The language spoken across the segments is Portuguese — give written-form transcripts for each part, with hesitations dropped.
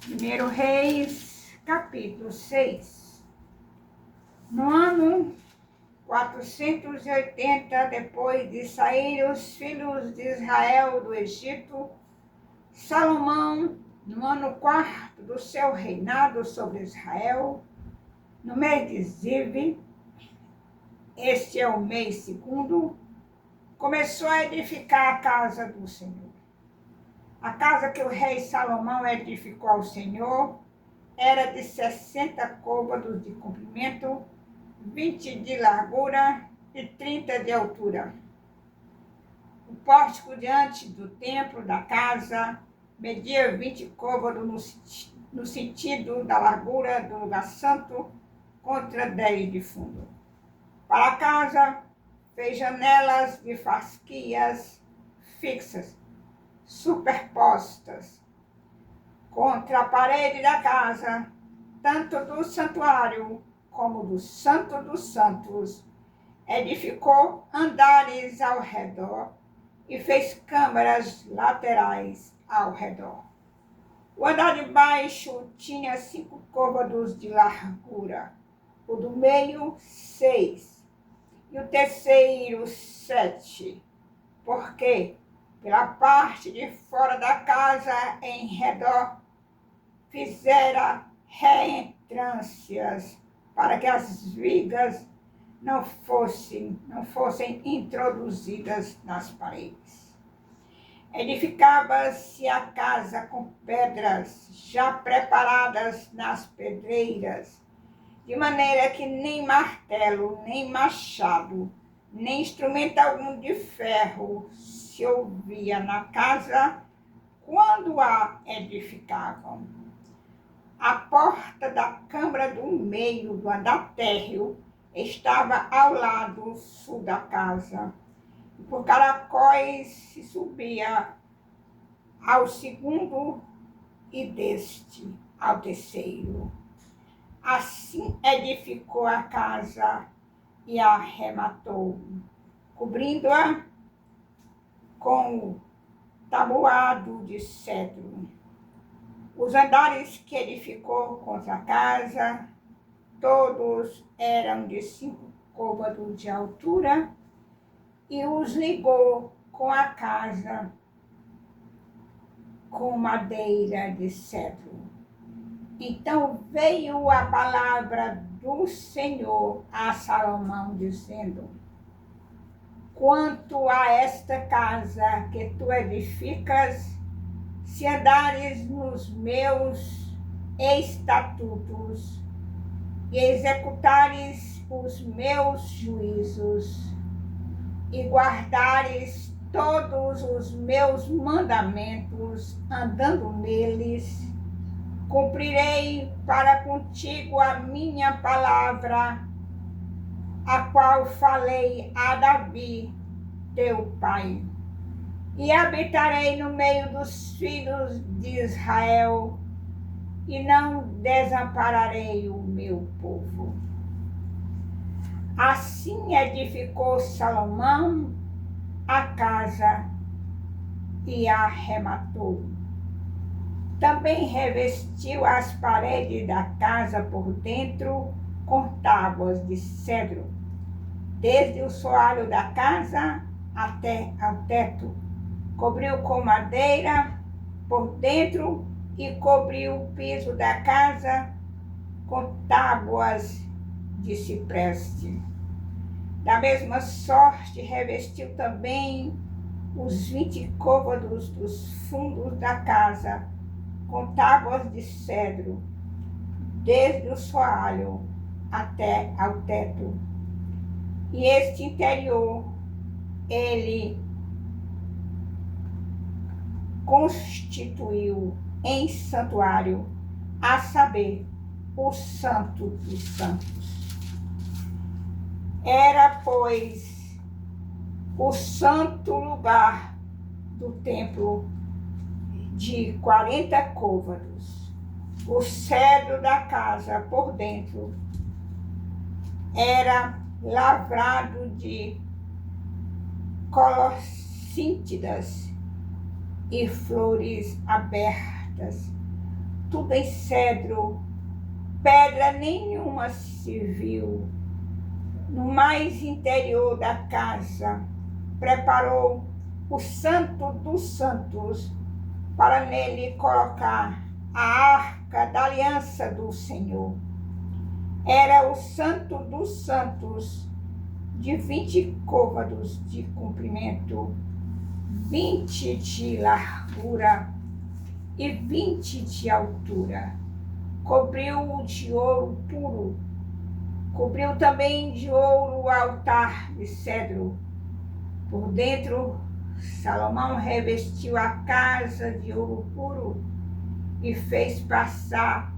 Primeiro Reis, capítulo 6. No ano 480, depois de sair os filhos de Israel do Egito, Salomão, no ano 4º do seu reinado sobre Israel, no mês de Ziv, este é o mês segundo, começou a edificar a casa do Senhor. A casa que o rei Salomão edificou ao Senhor era de 60 côvados de comprimento, 20 de largura e 30 de altura. O pórtico diante do templo da casa media 20 côvados no sentido da largura do lugar santo contra 10 de fundo. Para a casa fez janelas de fasquias fixas, superpostas, contra a parede da casa, tanto do santuário como do Santo dos Santos. Edificou andares ao redor e fez câmaras laterais ao redor. O andar de baixo tinha 5 côvados de largura, o do meio 6 e o terceiro 7, porque pela parte de fora da casa em redor fizera reentrâncias para que as vigas não fossem introduzidas nas paredes. Edificava-se a casa com pedras já preparadas nas pedreiras, de maneira que nem martelo, nem machado, nem instrumento algum de ferro se ouvia na casa quando a edificavam. A porta da câmara do meio do andar térreo estava ao lado sul da casa, e por caracóis se subia ao segundo e deste ao terceiro. Assim edificou a casa e a arrematou, cobrindo-a com tabuado de cedro. Os andares que edificou contra a casa, todos eram de 5 côvados de altura, e os ligou com a casa com madeira de cedro. Então veio a palavra do Senhor a Salomão, dizendo: quanto a esta casa que tu edificas, se andares nos meus estatutos e executares os meus juízos e guardares todos os meus mandamentos, andando neles, cumprirei para contigo a minha palavra, a qual falei a Davi, teu pai. E habitarei no meio dos filhos de Israel, e não desampararei o meu povo. Assim edificou Salomão a casa e a arrematou. Também revestiu as paredes da casa por dentro com tábuas de cedro, desde o soalho da casa até ao teto. Cobriu com madeira por dentro e cobriu o piso da casa com tábuas de cipreste. Da mesma sorte, revestiu também os 20 côvados dos fundos da casa com tábuas de cedro, desde o soalho até ao teto. E este interior ele constituiu em santuário, a saber, o Santo dos Santos. Era, pois, o santo lugar do templo de 40 côvados. O cedro da casa por dentro era lavrado de colossíntidas e flores abertas, tudo em cedro, pedra nenhuma se viu. No mais interior da casa, preparou o Santo dos Santos para nele colocar a arca da aliança do Senhor. Era o Santo dos Santos, de 20 côvados de comprimento, 20 de largura e 20 de altura. Cobriu-o de ouro puro. Cobriu também de ouro o altar de cedro. Por dentro, Salomão revestiu a casa de ouro puro e fez passar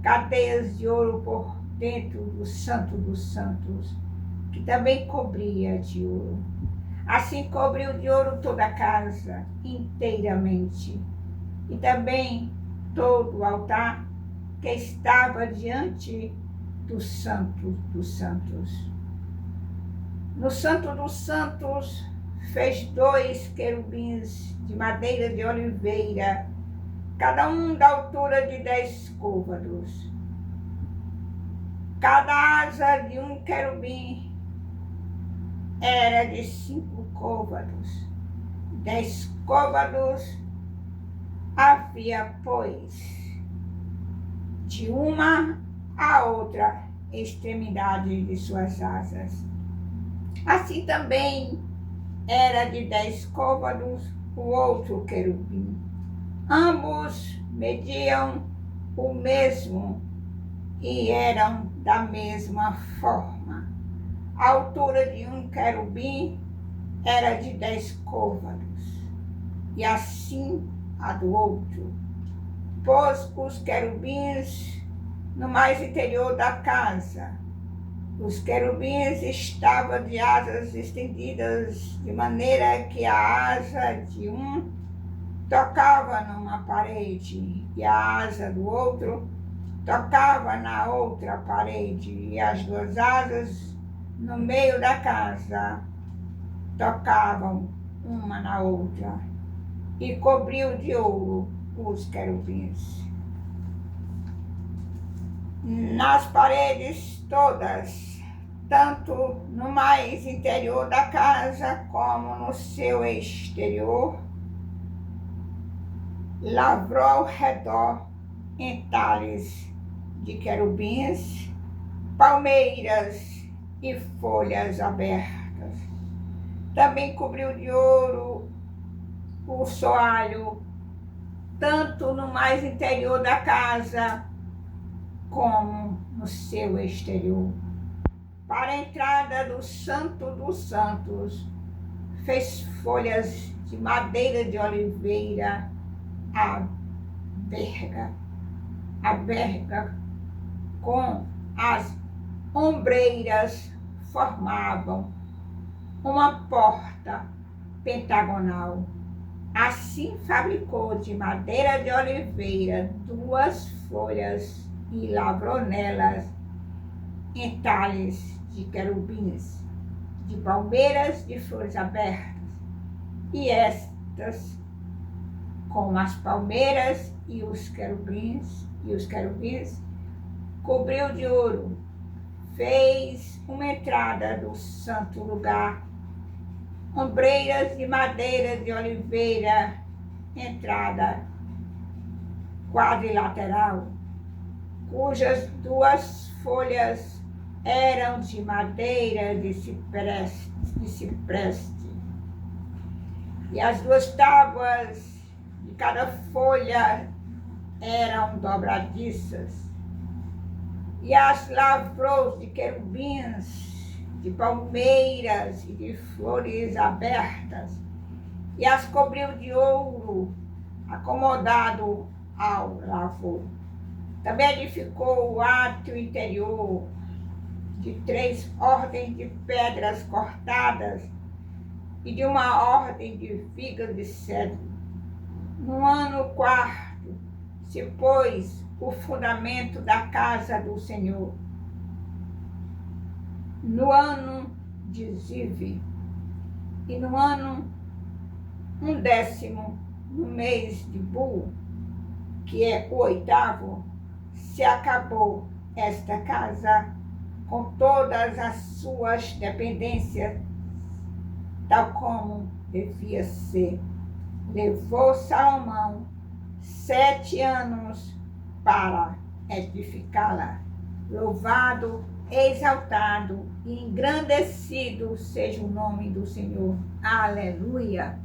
cadeias de ouro por dentro do Santo dos Santos, que também cobria de ouro. Assim cobriu de ouro toda a casa inteiramente, e também todo o altar que estava diante do Santo dos Santos. No Santo dos Santos fez 2 querubins de madeira de oliveira, cada um da altura de 10 côvados. Cada asa de um querubim era de 5 côvados. 10 côvados havia, pois, de uma à outra extremidade de suas asas. Assim também era de 10 côvados o outro querubim. Ambos mediam o mesmo e eram da mesma forma. A altura de um querubim era de 10 côvados, e assim a do outro. Pôs os querubins no mais interior da casa. Os querubins estavam de asas estendidas, de maneira que a asa de um tocava numa parede e a asa do outro tocava na outra parede, e as 2 asas no meio da casa tocavam uma na outra, e cobriu de ouro os querubins. Nas paredes todas, tanto no mais interior da casa como no seu exterior, lavrou ao redor entalhes de querubins, palmeiras e folhas abertas. Também cobriu de ouro o soalho, tanto no mais interior da casa como no seu exterior. Para a entrada do Santo dos Santos, fez folhas de madeira de oliveira a verga com as ombreiras formavam uma porta pentagonal. Assim fabricou de madeira de oliveira 2 folhas e lavrou nelas entalhes de querubins, de palmeiras de flores abertas, e estas, com as palmeiras e os querubins, cobriu de ouro. Fez uma entrada do santo lugar, ombreiras de madeira de oliveira, entrada quadrilateral, cujas 2 folhas eram de madeira de cipreste, e as 2 tábuas de cada folha eram dobradiças, e as lavrou de querubins, de palmeiras e de flores abertas, e as cobriu de ouro acomodado ao lavor. Também edificou o átrio interior de 3 ordens de pedras cortadas e de uma ordem de vigas de cedro. No ano 4º se pôs o fundamento da casa do Senhor. No ano de Zive, e no ano 11º, no mês de Bu, que é o oitavo, se acabou esta casa com todas as suas dependências, tal como devia ser. Levou Salomão 7 anos para edificá-la. Louvado, exaltado e engrandecido seja o nome do Senhor. Aleluia.